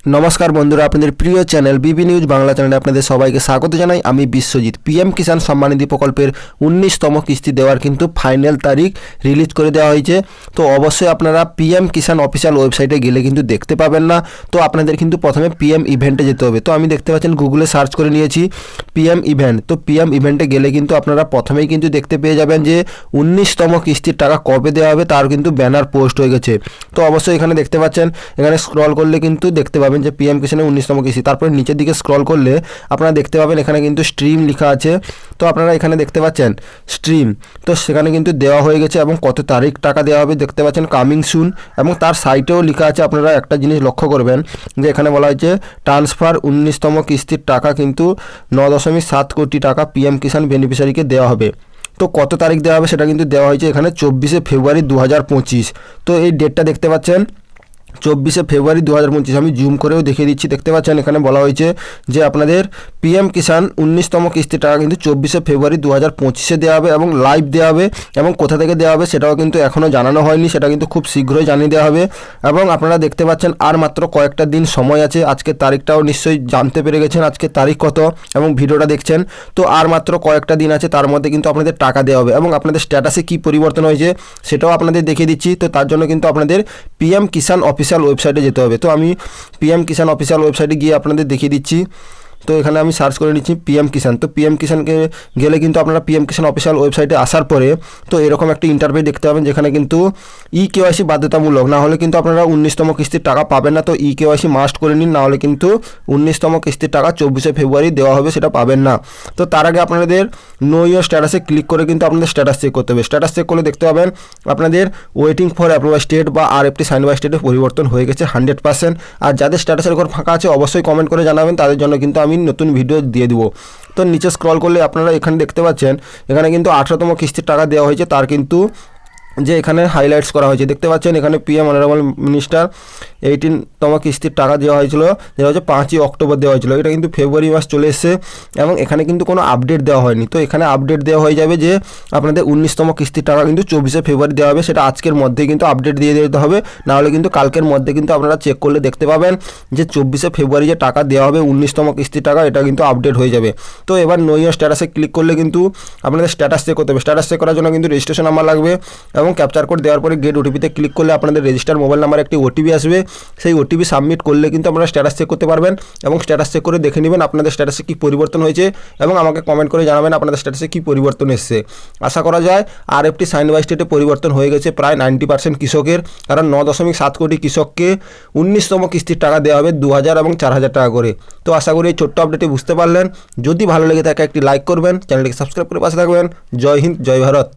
নমস্কার বন্ধুরা, আপনাদের প্রিয় চ্যানেল বিবি নিউজ বাংলা চ্যানেলে আপনাদের সবাইকে স্বাগত জানাই। আমি বিশ্বজিৎ। পিএম কিষাণ সম্মানিধি প্রকল্পের 19তম কিস্তি দেওয়ার কিন্তু ফাইনাল তারিখ রিলিজ করে দেওয়া হয়েছে। তো অবশ্যই আপনারা পিএম কিষাণ অফিসিয়াল ওয়েবসাইটে গেলে কিন্তু দেখতে পাবেন না। তো আপনাদের কিন্তু প্রথমে পিএম ইভেন্টে যেতে হবে। তো আমি দেখতে পাচ্ছেন গুগলে সার্চ করে নিয়েছি পিএম ইভেন্ট। তো পিএম ইভেন্টে গেলে কিন্তু আপনারা প্রথমেই কিন্তু দেখতে পেয়ে যাবেন যে 19তম কিস্তির টাকা কবে দেওয়া হবে তার কিন্তু ব্যানার পোস্ট হয়ে গেছে। তো অবশ্যই এখানে দেখতে পাচ্ছেন, এখানে স্ক্রল করলে কিন্তু দেখতে পাবেন যে পিএম কিষাণের 19তম কিস্তি। তারপরে নিচের দিকে স্ক্রল করলে আপনারা দেখতে পাবেন এখানে কিন্তু স্ট্রিম লেখা আছে। তো আপনারা এখানে দেখতে পাচ্ছেন স্ট্রিম, তো সেখানে কিন্তু দেওয়া হয়ে গেছে এবং কত তারিখ টাকা দেওয়া হবে দেখতে পাচ্ছেন কামিং সুন। এবং তার সাইটেও লেখা আছে, আপনারা একটা জিনিস লক্ষ্য করবেন যে এখানে বলা হয়েছে ট্রান্সফার 19তম কিস্তির টাকা কিন্তু 9.7 কোটি টাকা পিএম কিষাণ বেনিফিশিয়ারিকে দেওয়া হবে। তো কত তারিখ দেওয়া হবে সেটা কিন্তু দেওয়া হয়েছে এখানে 24শে ফেব্রুয়ারি 2025। তো এই ডেটটা দেখতে পাচ্ছেন 24শে ফেব্রুয়ারি 2025। আমি জুম করেও দেখিয়ে দিচ্ছি। দেখতে পাচ্ছেন এখানে বলা হয়েছে যে আপনাদের পিএম কিষাণ 19তম কিস্তির টাকা কিন্তু 24শে ফেব্রুয়ারি 2025 দেওয়া হবে এবং লাইভ দেওয়া হবে। এবং কোথা থেকে দেওয়া হবে সেটাও কিন্তু এখনও জানানো হয়নি, সেটা কিন্তু খুব শীঘ্রই জানিয়ে দেওয়া হবে। এবং আপনারা দেখতে পাচ্ছেন আর মাত্র কয়েকটা দিন সময় আছে। আজকের তারিখটাও নিশ্চয়ই জানতে পেরে গেছেন আজকে তারিখ কত এবং ভিডিওটা দেখছেন। তো আর মাত্র কয়েকটা দিন আছে, তার মধ্যে কিন্তু আপনাদের টাকা দেওয়া হবে এবং আপনাদের স্ট্যাটাসে কী পরিবর্তন হয়েছে সেটাও আপনাদের দেখিয়ে দিচ্ছি। তো তার জন্য কিন্তু আপনাদের পিএম কিষাণ অফিসিয়াল ওয়েবসাইটে যেতে হবে। তো আমি পিএম কিষাণ অফিসিয়াল ওয়েবসাইটে গিয়ে আপনাদের দেখিয়ে দিচ্ছি। তো এখানে আমি সার্চ করে নিচ্ছি পিএম কিষাণ। তো পিএম কিষাণকে গেলে কিন্তু আপনারা পিএম কিষাণ অফিসিয়াল ওয়েবসাইটে আসার পরে তো এরকম একটা ইন্টারভিউ দেখতে পাবেন, যেখানে কিন্তু কেওয়াইসি বাধ্যতামূলক, না হলে কিন্তু আপনারা 19তম কিস্তির টাকা পাবেন না। তো কেওয়াইসি মাস্ট করে নিন, না হলে কিন্তু 19তম কিস্তির টাকা 24শে ফেব্রুয়ারি দেওয়া হবে, সেটা পাবেন না। তো তার আগে আপনাদের নো ইয়োর স্ট্যাটাসে ক্লিক করে কিন্তু আপনাদের স্ট্যাটাস চেক করতে হবে। স্ট্যাটাস চেক করলে দেখতে পাবেন আপনাদের ওয়েটিং ফর অ্যাপ্রুভাল স্টেট বা আরএফটি সাইন বাই স্টেটে পরিবর্তন হয়ে গেছে 100%। আর যাদের স্ট্যাটাসের ঘর ফাঁকা আছে অবশ্যই কমেন্ট করে জানাবেন, তাদের জন্য কিন্তু আমি নতুন ভিডিও দিয়ে দিব। তো নিচে স্ক্রল করলে আপনারা এখানে দেখতে পাচ্ছেন এখানে কিন্তু 18তম কিস্তির টাকা দেওয়া হয়েছে, তার কিন্তু যে এখানে হাইলাইটস করা হয়েছে দেখতে পাচ্ছেন এখানে পিএম অনারেবল মিনিস্টার 18তম কিস্তির টাকা দেওয়া হয়েছিল, যেটা হচ্ছে 5ই অক্টোবর দেওয়া হয়েছিল। এটা কিন্তু ফেব্রুয়ারি মাস চলে এসেছে এবং এখানে কিন্তু কোনো আপডেট দেওয়া হয়নি। তো এখানে আপডেট দেওয়া হয়ে যাবে যে আপনাদের 19তম কিস্তির টাকা কিন্তু 24শে ফেব্রুয়ারি দেওয়া হবে, সেটা আজকের মধ্যেই কিন্তু আপডেট দিয়ে দিতে হবে, নাহলে কিন্তু কালকের মধ্যে কিন্তু আপনারা চেক করলে দেখতে পাবেন যে 24শে ফেব্রুয়ারি যে টাকা দেওয়া হবে 19তম কিস্তির টাকা, এটা কিন্তু আপডেট হয়ে যাবে। তো এবার নো ইয়োর স্ট্যাটাসে ক্লিক করলে কিন্তু আপনাদের স্ট্যাটাস চেক করতে হবে। স্ট্যাটাস চেক করার জন্য কিন্তু রেজিস্ট্রেশন নাম্বার লাগবে এবং ক্যাপচার কোড দেওয়ার পরে গেট ওটিপিতে ক্লিক করলে আপনাদের রেজিস্টার মোবাইল নাম্বার একটি ওটিপি আসবে। সেই ওটিপি সাবমিট করলে কিন্তু আপনারা স্ট্যাটাস চেক করতে পারবেন এবং স্ট্যাটাস চেক করে দেখে নেবেন আপনাদের স্ট্যাটাসে কী পরিবর্তন হয়েছে এবং আমাকে কমেন্ট করে জানাবেন আপনাদের স্ট্যাটাসে কী পরিবর্তন এসেছে। আশা করা যায় আরএফটি সাইন বাই স্টেটে পরিবর্তন হয়ে গেছে প্রায় 90% কৃষকের, কারণ 9.7 কোটি কৃষককে 19তম কিস্তির টাকা দেওয়া হবে 2000 এবং 4000 টাকা করে। তো আশা করি এই ছোট্ট আপডেটে বুঝতে পারলেন। যদি ভালো লেগে থাকে একটি লাইক করবেন, চ্যানেলটিকে সাবস্ক্রাইব করে পাশে থাকবেন। জয় হিন্দ, জয় ভারত।